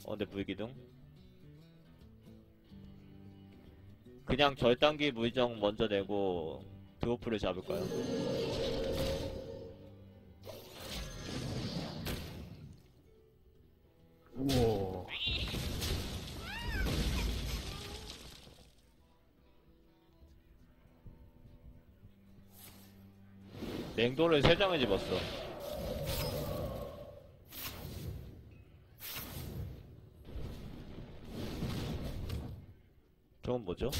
근데 무기둥? 그냥 절단기 무의정 먼저 내고 드워프를 잡을까요? 우와. 냉도를 3장을 집었어. 저건 뭐죠?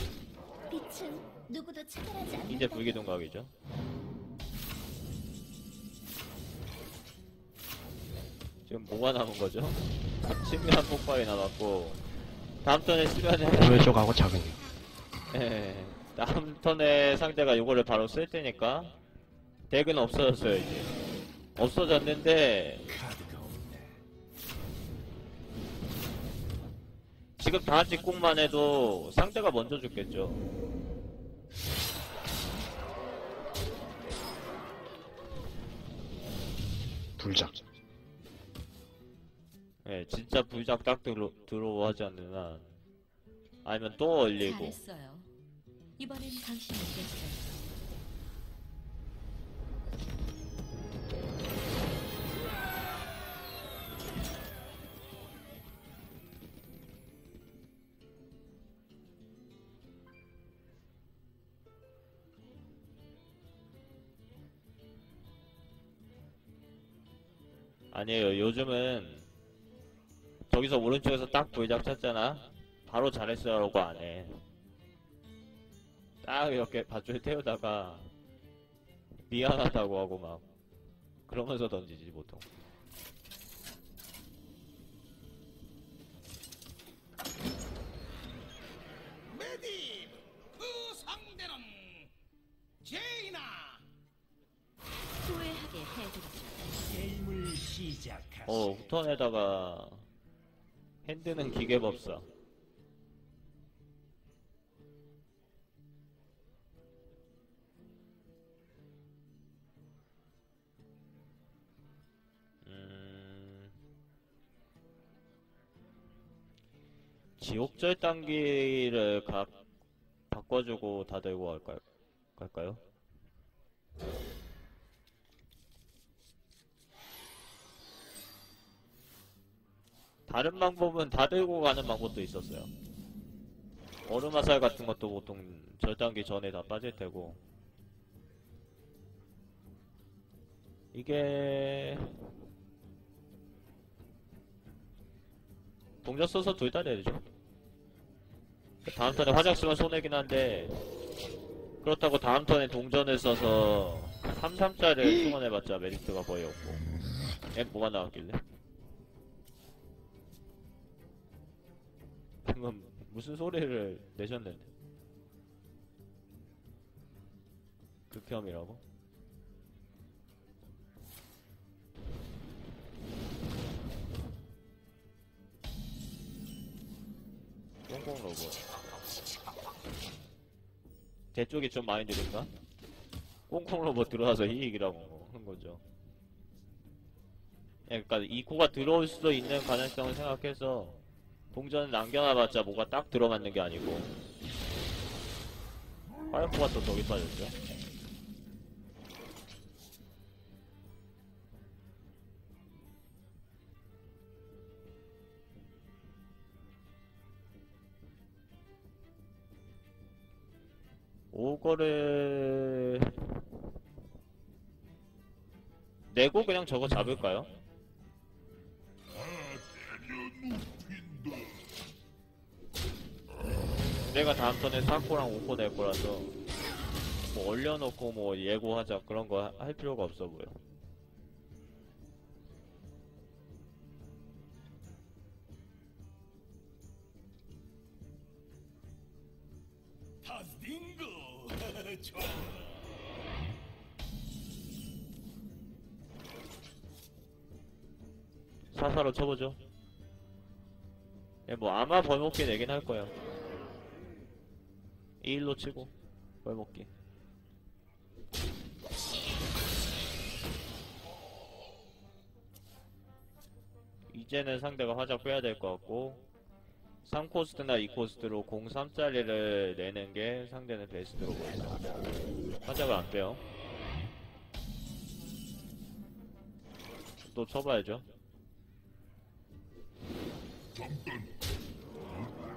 빛은 누구도 차별하지 않는 이제 불기둥각이죠. 지금 뭐가 남은 거죠? 치밀한 폭발이 남았고 다음 턴에 쓰면은 왼쪽하고 작은 예, 다음 턴에 상대가 이거를 바로 쓸 테니까 덱은 없어졌어요. 이제 없어졌는데 지금 다한지 꽁만 해도 상대가 먼저 죽겠죠. 불작. 예, 진짜 불작 딱 들어오지 않는 한 아니면 또 얼리고. 잘했어요. 이번엔 당신이 이겼어요. 아니에요. 요즘은 저기서 오른쪽에서 딱 불작 쳤잖아. 바로 잘했어요라고 안 해. 딱 이렇게 밧줄 태우다가 미안하다고 하고 막 그러면서 던지지 보통. 메디 그 상대는 제이나. 후회하게 해드리죠. 게임을 시작하시. 후턴에다가 핸드는 기계법사. 지옥절 단기를 바꿔주고 다 들고 갈까요? 다른 방법은 다 들고 가는 방법도 있었어요. 얼음화살 같은 것도 보통 절단기 전에 다 빠질 테고. 이게 동작 써서 둘 다 내야죠. 다음 턴에 화작 쓰면 손해긴 한데 그렇다고 다음 턴에 동전을 써서 3-3짜리를 충원해봤자 메리트가 거의 없고. 뭐가 나왔길래? 방금 무슨 소리를 내셨는데? 극혐이라고? 꽁꽁 로봇. 제 쪽이 좀 많이 느린가? 꽁꽁 로봇 들어와서 이익이라고 한 거죠. 그러니까 이 코가 들어올 수도 있는 가능성을 생각해서 동전을 남겨놔봤자 뭐가 딱 들어맞는 게 아니고. 화염코가 또 저기 빠졌죠. 오거를 내고 그냥 저거 잡을까요? 내가 다음 턴에 4코랑 5코 낼 거라서 뭐 얼려놓고 뭐 예고하자 그런 거 할 필요가 없어 보여. 타스딩고. 좋아. 사사로 쳐보죠. 뭐 아마 벌목기 내긴 할 거야. 2일로 치고 벌목기. 이제는 상대가 화작 빼야 될 것 같고 3코스트나 2코스트로 03짜리를 내는 게 상대는 베스트로 보입니다. 화작을 안 빼요. 또 쳐봐야죠.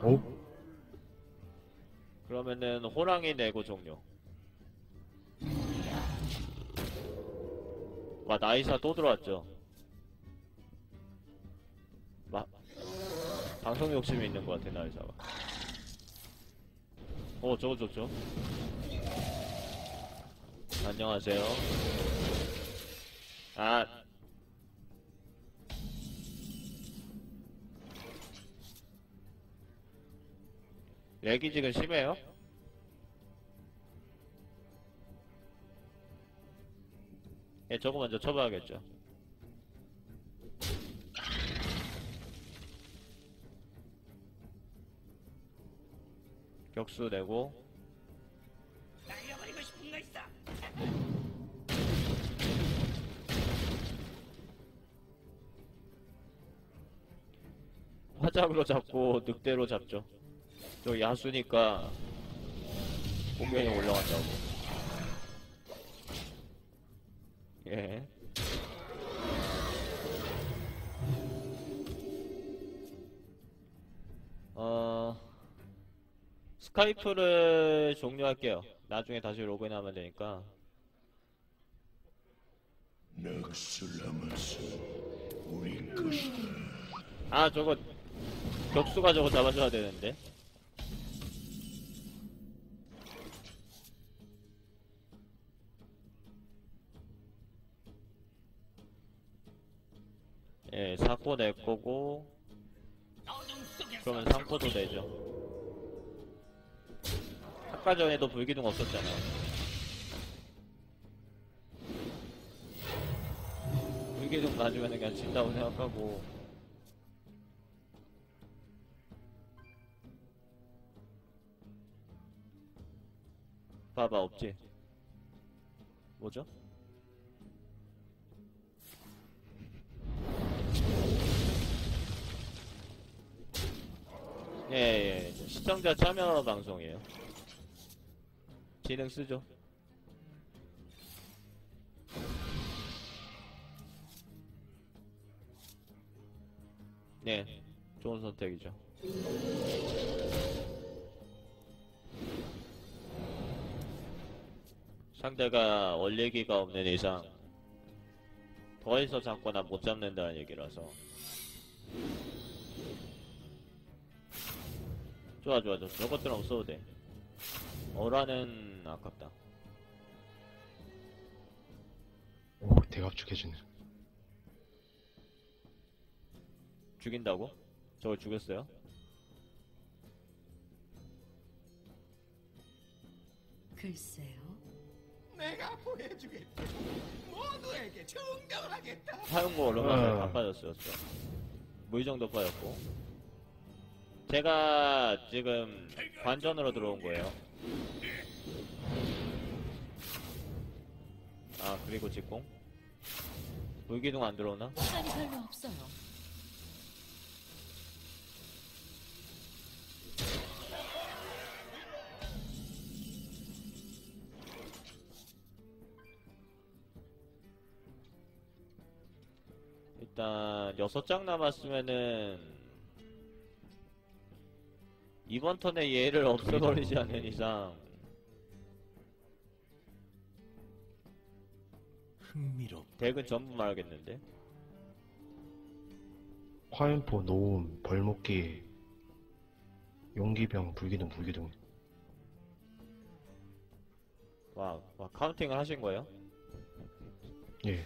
오? 그러면은 호랑이 내고 종료. 와, 나이사 또 들어왔죠. 방송 욕심이 있는 것 같아, 나이사가. 저거 좋죠. 안녕하세요. 렉이 지금 심해요? 예, 저거 먼저 쳐봐야겠죠. 격수 내고 날려버리고 싶은 거 있어. 화작으로 잡고 늑대로 잡죠. 저 야수니까 공격이 올라간다고. 예. 스카이프를 종료할게요. 나중에 다시 로그인하면 되니까. 넥슬라마스 우리 것이다. 저거 격수가 저거 잡아줘야 되는데. 예, 4코 낼 거고 그러면 3코도 되죠. 아까 전에도 불기둥 없었잖아요. 불기둥 맞으면 그냥 진다고 생각하고. 봐봐, 없지? 뭐죠? 예, 시청자 참여 방송이에요. 지능 쓰죠. 네, 좋은 선택이죠. 상대가 원리기가 없는 이상 더해서 잡거나 못 잡는다는 얘기라서. 좋아. 저것들은 없어도 돼. 어라는 아깝다. 오, 대갑축해주네. 죽인다고? 저걸 죽였어요? 글쎄요. 내가 보여주겠다. 모두에게 증명을 하겠다. 사용고 얼마나 다 빠졌어요. 물 정도 빠졌고. 제가 지금 관전으로 들어온 거예요. 그리고 직공. 물기둥 안 들어오나? 시간이 별로 없어요. 일단 6장 남았으면은 이번 턴에 얘를 없애버리지 않는 이상 흥미롭다. 덱은 전부 말겠는데. 화염포, 노움, 벌목기, 용기병, 불기둥. 와, 카운팅을 하신 거예요? 예.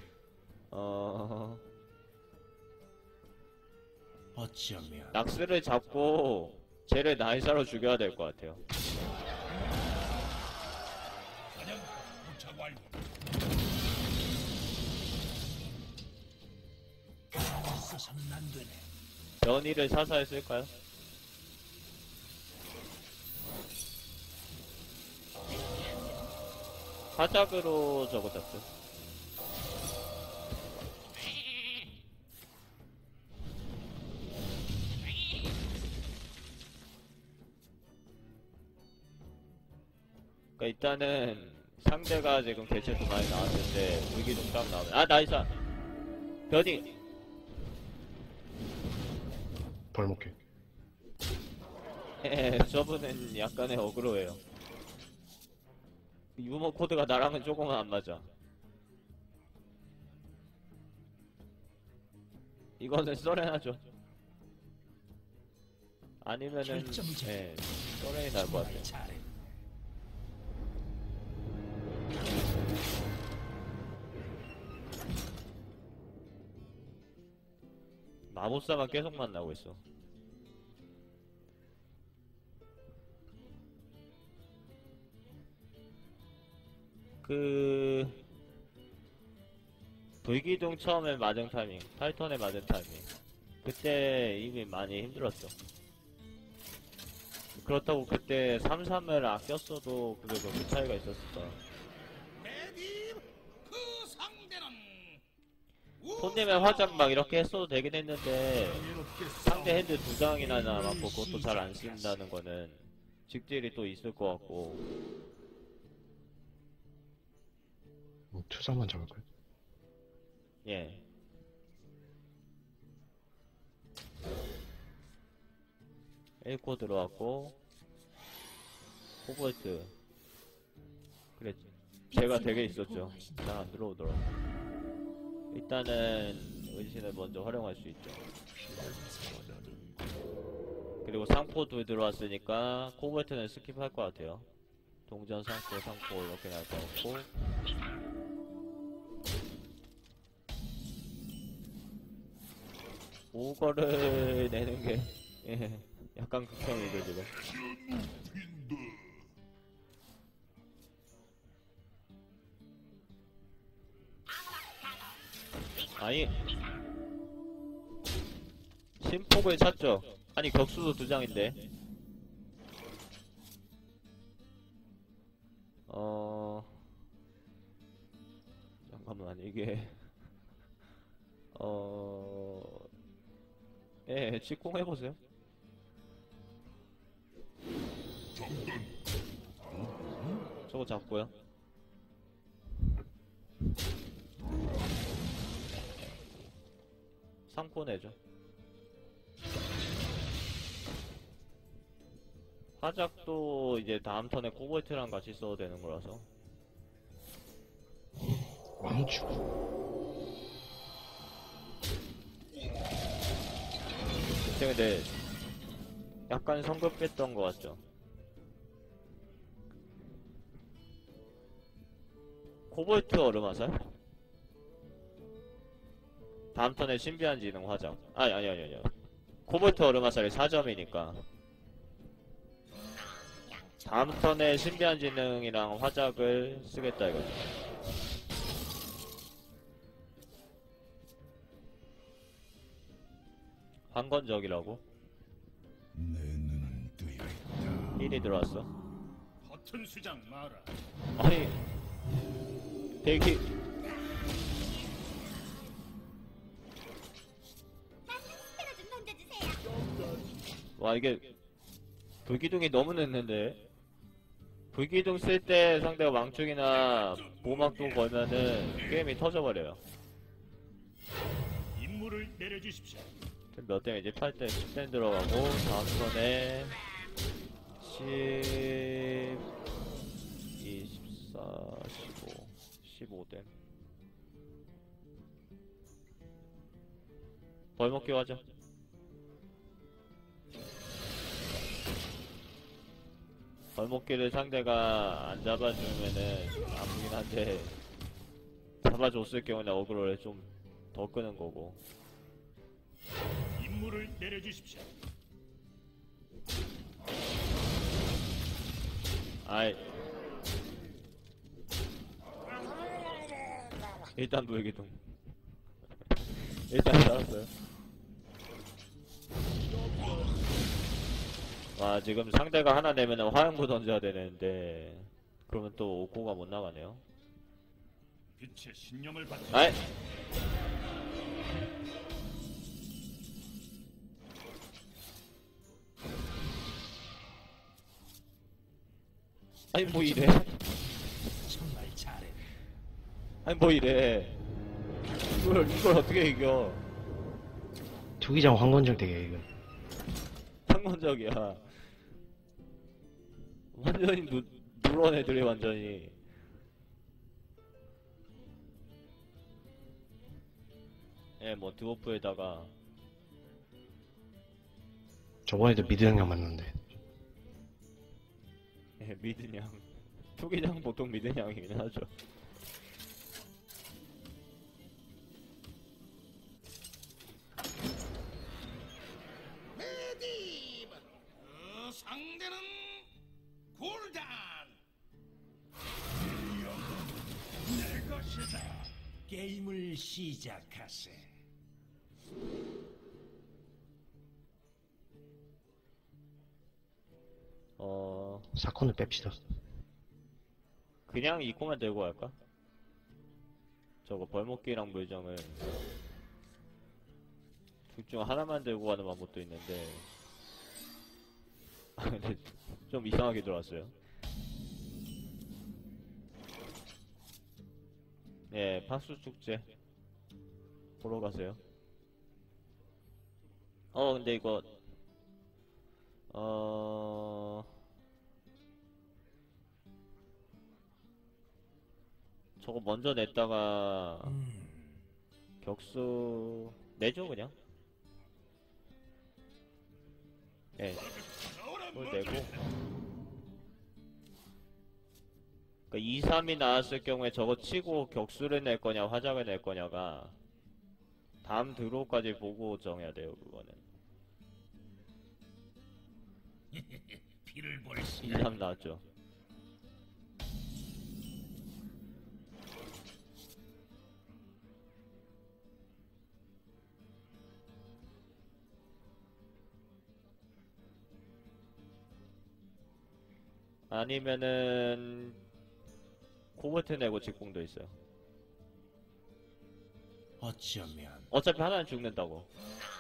어쩌면 낙스를 잡고 쟤를 나이사로 죽여야 될 것 같아요. 사냥 도착 완료. 있어서는 안 되네. 변이를 사사에 쓸까요? 화작으로 저거 잡죠. 그러니까 일단은 상대가 지금 개체도 많이 나왔는데 불기둥 딱 나오네. 아 나이스. 변이. 벌목기. 저분은 약간의 어그로예요. 유머 코드가 나랑은 조금은 안 맞아. 이거는 썰어야죠. 아니면은 결정적. 썰어야 날 것 같아. 잘해. 마법사만 계속 만나고 있어. 불기둥 처음에 맞은 타이밍, 타이턴에 맞은 타이밍, 그때 이미 많이 힘들었어. 그렇다고 그때 3-3을 아꼈어도 그래도 그 차이가 있었을까. 그 상대는 손님의 화장 막 이렇게 했어도 되긴 했는데 상대 핸드 2장이나 남았고 그것도 잘 안 쓴다는 거는 직질이 또 있을 것 같고. 투사만 잡을까요? 예. 엘코 들어왔고 코볼트. 그래 제가 되게 있었죠. 잘 안 들어오더라. 일단은 은신을 먼저 활용할 수 있죠. 그리고 상포도 들어왔으니까 코볼트는 스킵할 것 같아요. 동전 상포 이렇게 날 것 같고. 오거를 내는 게 약간 극혐이죠 지금. 아니 신폭을 찾죠. 아니 격수도 2장인데 잠깐만 이게 직공해보세요. 저거 잡고요. 상포 내죠. 화작도 이제 다음 턴에 코볼트랑 같이 써도 되는 거라서. 왕축. 그때 근데 약간 성급했던 것 같죠. 코볼트 얼음화살? 다음 턴에 신비한 지능 화작. 아니. 코볼트 얼음화살이 4점이니까 다음 턴에 신비한 지능이랑 화작을 쓰겠다 이거죠. 한건적이라고? 내 눈은 뜨여 있다. 1이 들어왔어. 허튼 수장 마라. 아니 대기. 스테라 좀 던져주세요. 와 이게 불기둥이 너무 늦는데. 불기둥 쓸 때 상대가 망축이나 보막도 걸면은 게임이 터져버려요. 임무를 내려주십시오. 지금 몇 대이지? 8대 10대 들어가고 다음 턴에 10 24 15 15대 벌먹기 하자. 벌먹기를 상대가 안 잡아주면은 아프긴 한데 잡아줬을 경우는 어그로를 좀 더 끄는 거고. 임무를 내려주십시오. 아이 일단 불기둥. 일단 살았어요. 와 지금 상대가 하나 내면은 화염구 던져야 되는데 그러면 또 오코가 못 나가네요. 빛의 신념을 받지. 아이 아니 뭐 이래. 아니 뭐 이래. 이걸 어떻게 이겨? 투기장 황건적 되게 이거. 상관적이야. 완전히 누런 애들이 완전히. 예, 뭐 드워프에다가 저번에도 미드 형량 만났는데. 예, 미드냥. 투기장 보통 미드냥이긴 하죠. 상대는 굴단. 내 것이다. 게임을 시작하세. 사건을 뺍시다. 그냥 이코만 들고 갈까? 저거 벌목기랑 물정을 둘 중 하나만 들고 가는 방법도 있는데 근데 좀 이상하게 들어왔어요. 네, 파수 축제 보러 가세요. 근데 이거 저거 먼저 냈다가 격수 내죠 그냥. 예, 그걸 내고 그러니까 2, 3이 나왔을 경우에 저거 치고 격수를 낼 거냐 화작을 낼 거냐가 다음 드로우까지 보고 정해야 돼요. 그거는 피를 볼 2, 3 나왔죠. 아니면은 코버트 내고 직공도 있어요. 어쩌면 어차피 하나는 죽는다고.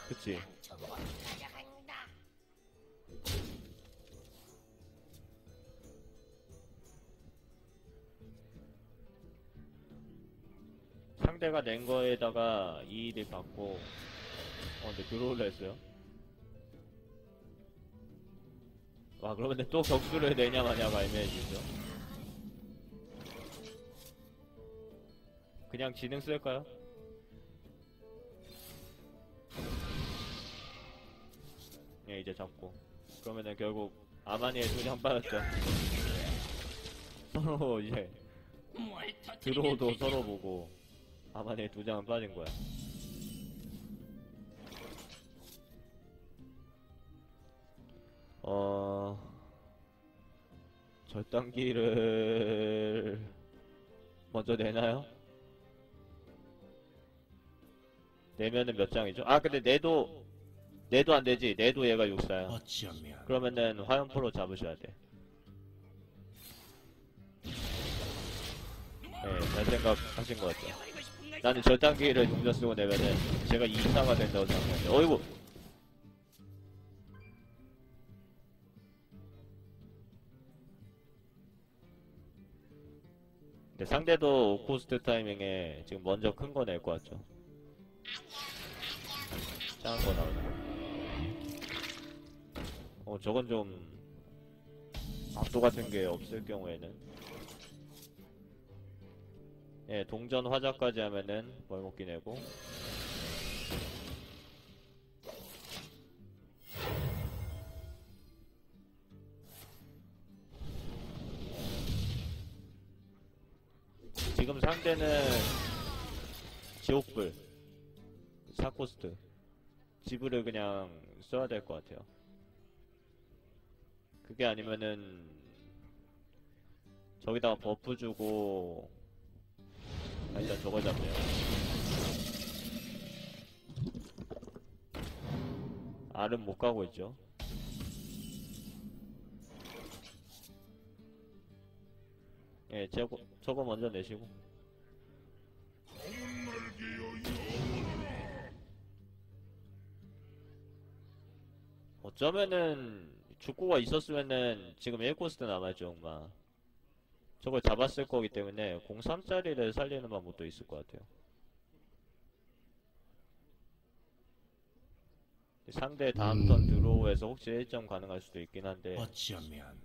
그치? 상대가 낸 거에다가 2일 받고 근데 들어올라 했어요. 와, 그러면 또 격수를 내냐 마냐가 애매해지죠. 그냥 지능 쓸까요? 예, 이제 잡고. 그러면은 결국 아마니의 두장 빠졌죠. 서로 이제 드로우도 서로 보고 아마니의 2장은 빠진 거야. 절단기를 먼저 내나요? 내면은 몇 장이죠? 아, 근데 내도 안 되지. 내도 얘가 6사야. 어쩌면 그러면은 화염포로 잡으셔야 돼. 네, 잘 생각하신 것 같아요. 나는 절단기를 용자 쓰고 내면은 제가 2사가 된다고 생각하는데, 어이구! 근데 상대도 오코스트 타이밍에 지금 먼저 큰 거 낼 것 같죠? 작은 거 나오나? 저건 좀 압도 같은 게 없을 경우에는 예, 동전 화자까지 하면은 벌목기 내고 지금 상대는 지옥불 4코스트 지불을 그냥 써야 될 것 같아요. 그게 아니면은 저기다가 버프 주고 일단 저걸 잡네요. R은 못 가고 있죠. 예, 저거 먼저 내시고. 어쩌면은 축구가 있었으면은 지금 1코스트 남아있죠, 엄마. 저걸 잡았을 거기 때문에 03짜리를 살리는 방법도 있을 것 같아요. 상대 다음 턴 드로우에서 혹시 1점 가능할 수도 있긴 한데 어쩌면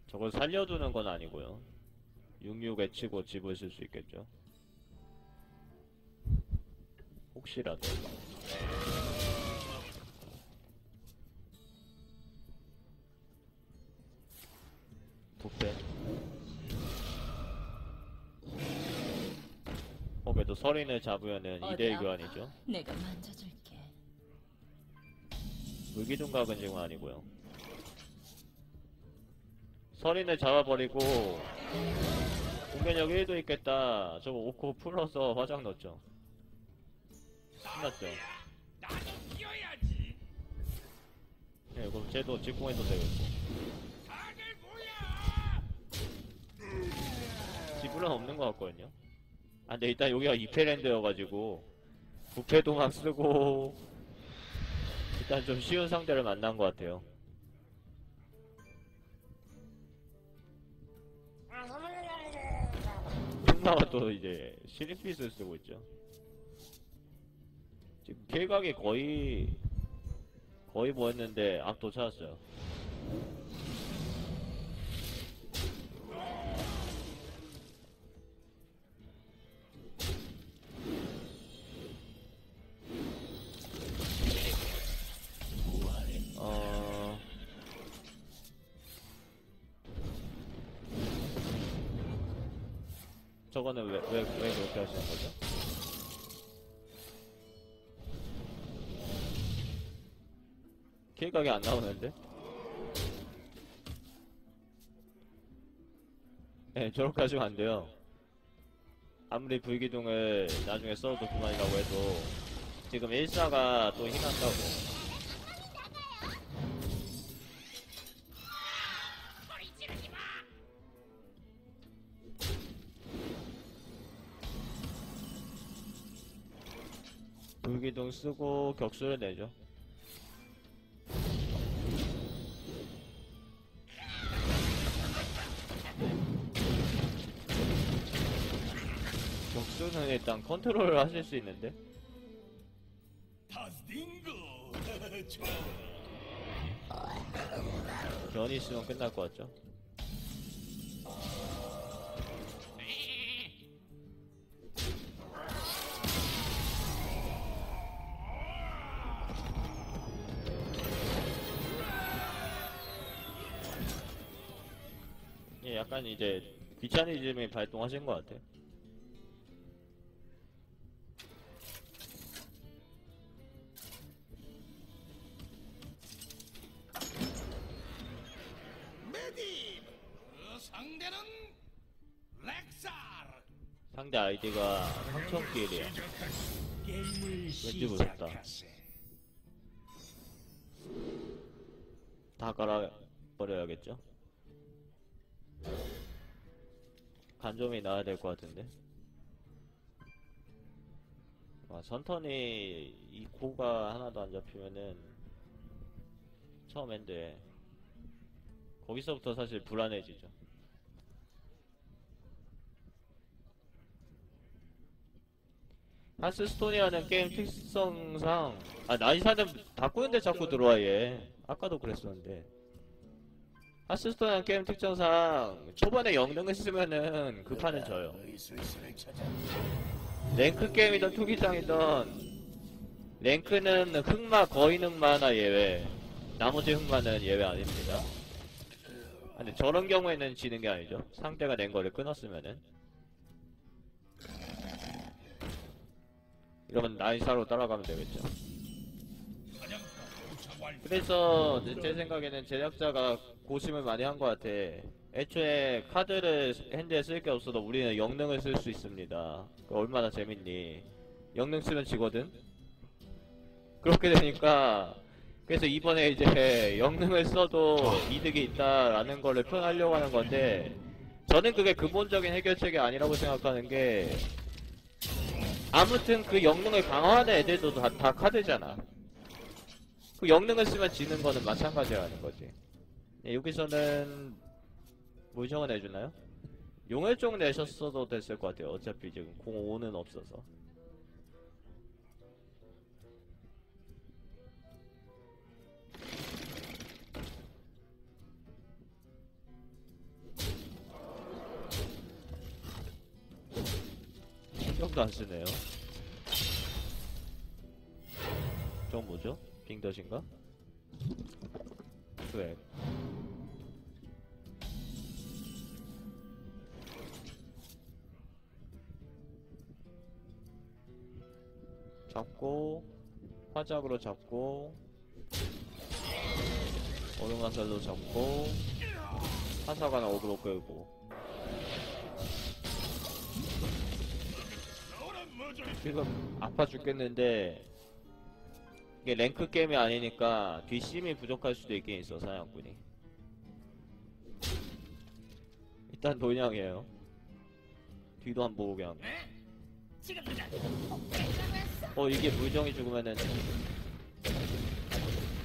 저걸 살려두는 건 아니고요. 66에 치고 집을 쓸 수 있겠죠. 혹시라도. 부패. 그래도 서린을 잡으면은 2대1 교환이죠. 내가 만져줄게. 물기둥각은 지금 아니고요. 서린을 잡아버리고 공격력 1도 있겠다. 저거 5코 풀어서 화장 넣었죠. 신났죠. 나도 뛰어야지. 네, 그럼 쟤도 직공해도 되겠고. 다들 모여. 지불은 없는 것 같거든요. 아, 근데 일단 여기가 이페랜드여가지고 부패동학 쓰고 일단 좀 쉬운 상대를 만난 것 같아요. 흑마가 또 이제 시리피스를 쓰고 있죠. 지금 킬각이 거의 뭐였는데 앞도 찾았어요. 저거는 왜 그렇게 하시는 거죠? 킬각이 안 나오는데? 네, 저렇게 하시면 안 돼요. 아무리 불기둥을 나중에 써도 그만이라고 해도 지금 1사가 또 힘난다고. 불기둥 쓰고 격수를 내죠. 격수는 일단 컨트롤을 하실 수 있는데 다스딩고. 견이 있으면 끝날 것 같죠? 예, 약간 이제 귀차니즘이 발동하신 것 같아요. 메디. 그 상대는 렉사르. 상대 아이디가 황천길이에요. 게임을 왠지 무섭다. 시작하세. 다 갈아버려야겠죠? 간점이 나와야 될 것 같은데. 아, 선턴이 이 코가 하나도 안 잡히면은 처음엔데 거기서부터 사실 불안해지죠. 하스스토니아는 게임 특성상 나이사는 바꾸는데 자꾸 들어와 얘. 아까도 그랬었는데 하스스토니아 게임 특성상 초반에 영능을 쓰면은 그 판은 져요. 랭크 게임이든 투기장이든 랭크는 흑마 거인 흑마나 예외, 나머지 흑마는 예외 아닙니다. 근데 저런 경우에는 지는 게 아니죠. 상대가 낸 거를 끊었으면은. 이러면 나이사로 따라가면 되겠죠. 그래서 제 생각에는 제작자가 고심을 많이 한 것 같아. 애초에 카드를 핸드에 쓸 게 없어도 우리는 영능을 쓸 수 있습니다. 얼마나 재밌니. 영능 쓰면 지거든? 그렇게 되니까 그래서 이번에 이제 영능을 써도 이득이 있다라는 거를 표현하려고 하는 건데 저는 그게 근본적인 해결책이 아니라고 생각하는 게 아무튼 그 영능을 강화하는 애들도 다 카드잖아. 그 영능을 쓰면 지는 거는 마찬가지라는 거지. 네, 여기서는 뭘 정원해주나요? 용혈종 내셨어도 됐을 것 같아요. 어차피 지금 05는 없어서. 신경도 안 쓰네요. 저건 뭐죠? 빙덧인가? 스웩. 잡고 화작으로 잡고 얼음화살로 잡고 화사가나 어그로 끌고. 지금 아파 죽겠는데 이게 랭크 게임이 아니니까 뒷심이 부족할 수도 있긴 있어. 사냥꾼이 일단 노냥이에요. 뒤도 안 보고 그냥. 이게 물정이 죽으면은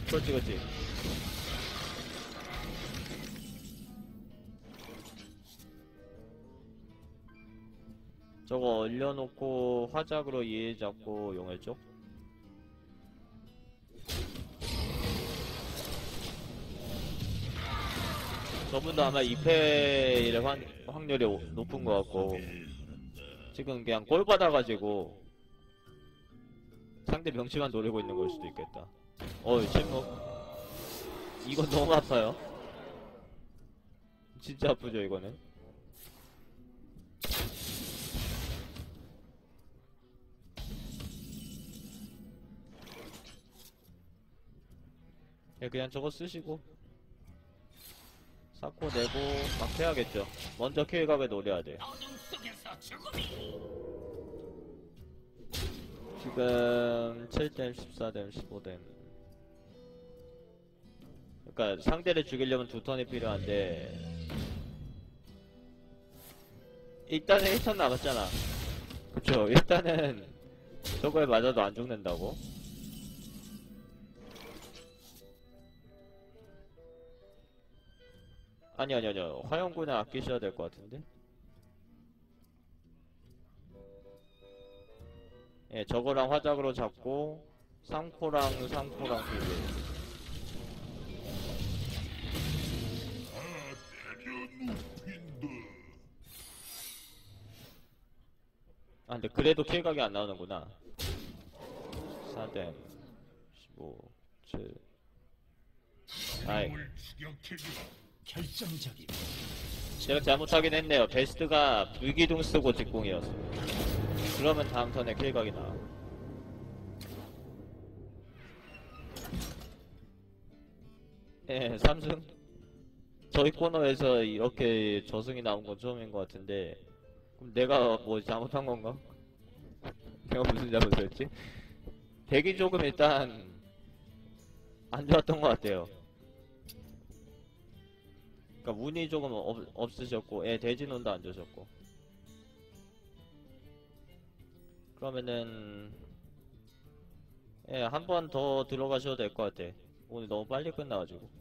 그렇지 그렇지. 저거 얼려놓고 화작으로 이해 잡고 용혈 쪽. 저분도 아마 2패일 확률이 높은 것 같고 지금 그냥 꼴 받아가지고 상대 명치만 노리고 있는 걸 수도 있겠다. 침묵. 이건 너무 아파요. 진짜 아프죠 이거는. 그냥 저거 쓰시고 쌓고 내고 막 해야겠죠. 먼저 킬각을 노려야 돼. 지금 7댐, 14댐, 15댐. 그러니까 상대를 죽이려면 2턴이 필요한데 일단은 1턴 남았잖아. 그쵸. 일단은 저거에 맞아도 안 죽는다고. 아니요. 화염구는 아끼셔야 될 것 같은데? 예, 저거랑 화작으로 잡고, 상코랑 비빌. 근데 그래도 킬각이 안 나오는구나. 4댐, 15, 7. 아이. 결정적이. 제가 잘못하긴 했네요. 베스트가 불기둥 쓰고 직공이었어. 그러면 다음 턴에 킬각이 나와. 예, 3승. 저희 코너에서 이렇게 저승이 나온 건 처음인 것 같은데, 그럼 내가 뭐 잘못한 건가? 내가 무슨 잘못을 했지? 덱이 조금 일단 안 좋았던 것 같아요. 그러니까 운이 조금 없으셨고, 돼지눈도 안 주셨고. 그러면은 한 번 더 들어가셔도 될 것 같아. 오늘 너무 빨리 끝나가지고.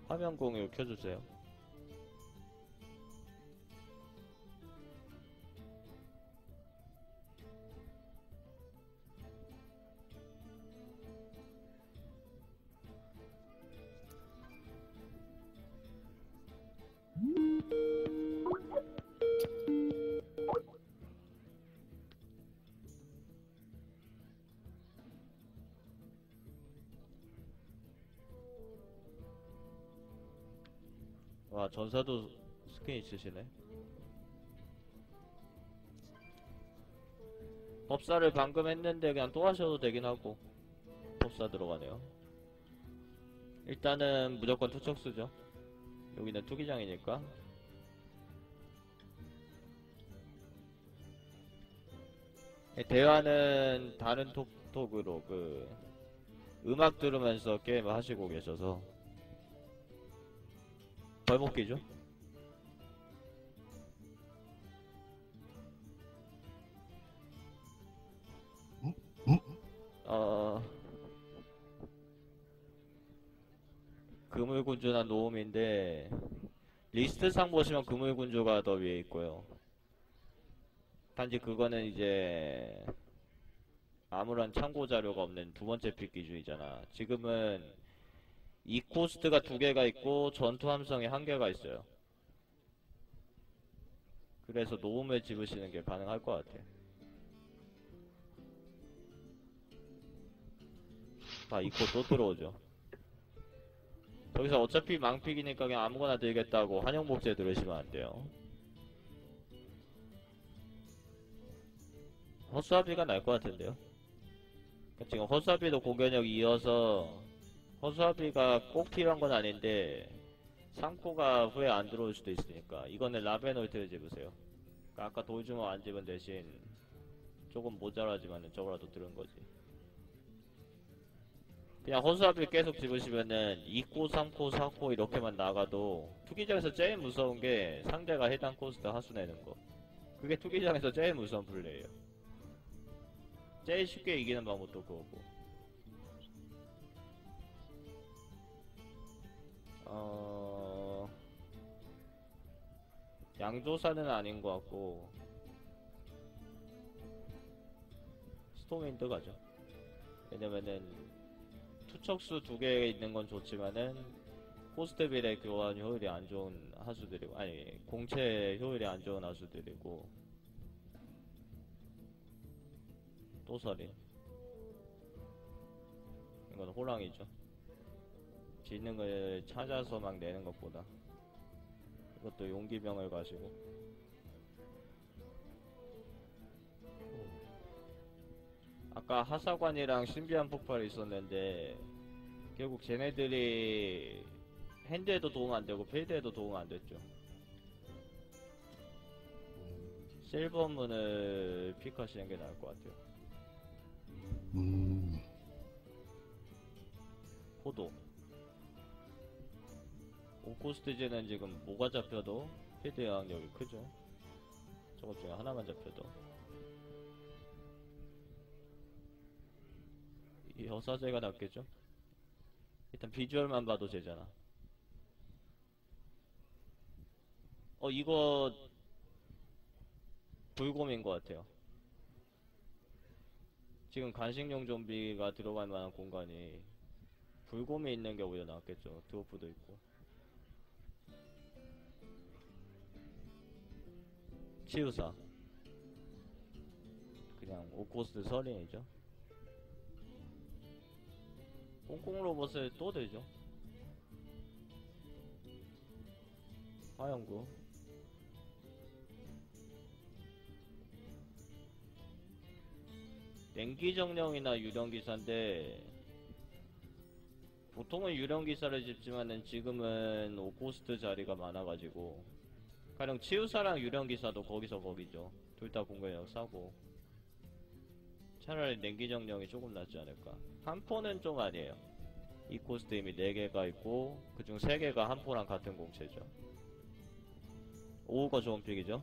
화면 공유 켜주세요. 와, 전사도 스킨 있으시네. 법사를 방금 했는데 그냥 또 하셔도 되긴 하고. 법사 들어가네요. 일단은 무조건 투척 쓰죠. 여기는 투기장이니까. 대화는 다른 카톡으로 그 음악 들으면서 게임을 하시고 계셔서 벌목기죠? 그물군주나 노움인데 리스트상 보시면 그물군주가 더 위에 있고요. 단지 그거는 이제 아무런 참고 자료가 없는 두 번째 픽 기준이잖아. 지금은 이 코스트가 두 개가 있고 전투 함성이 한 개가 있어요. 그래서 노움을 집으시는 게 가능할 것 같아. 다 이 코 또 들어오죠. 여기서 어차피 망픽이니까 그냥 아무거나 들겠다고 한영복제 들으시면 안 돼요. 허수아비가 날 것 같은데요. 지금 허수아비도 공격력 이어서 허수아비가 꼭 필요한 건 아닌데 3코가 후에 안 들어올 수도 있으니까 이거는 라베놀트를 집으세요. 그러니까 아까 돌주먹 안 집은 대신 조금 모자라지만은 저거라도 들은 거지. 그냥 허수아비 계속 집으시면은 2코, 3코, 4코 이렇게만 나가도 투기장에서 제일 무서운 게 상대가 해당 코스트 하수 내는 거. 그게 투기장에서 제일 무서운 플레이예요. 제일 쉽게 이기는 방법도 그거고. 양조사는 아닌 것 같고 스톰윈드 가죠. 왜냐면은 투척수 두 개 있는 건 좋지만은 코스트 비례 교환 효율이 안 좋은 하수들이고, 아니 공채 효율이 안 좋은 하수들이고. 또 살인. 이건 호랑이죠. 짓는 걸 찾아서 막 내는 것보다 이것도 용기병을 가시고. 아까 하사관이랑 신비한 폭발이 있었는데 결국 쟤네들이 핸드에도 도움 안되고 필드에도 도움 안됐죠. 실버문을 픽하시는 게 나을 것 같아요. 포도 오코스트제는 지금 뭐가 잡혀도 필드 영향력이 크죠. 저것 중에 하나만 잡혀도. 이 여사제가 낫겠죠? 일단 비주얼만 봐도 되잖아. 이거 불곰인 것 같아요. 지금 간식용 좀비가 들어갈 만한 공간이 불곰이 있는 게 오히려 낫겠죠. 드워프도 있고. 치유사 그냥 오코스트 서린이죠. 꽁꽁 로봇을 또 들죠. 화영구 냉기정령이나 유령기사인데 보통은 유령기사를 집지만은 지금은 오코스트 자리가 많아가지고 가령 치유사랑 유령기사도 거기서 거기죠. 둘 다 공격력 싸고 차라리 냉기정령이 조금 낫지 않을까. 한포는 좀 아니에요. 이 코스트 이미 4개가 있고 그중 3개가 한포랑 같은 공채죠. 오우가 좋은 픽이죠.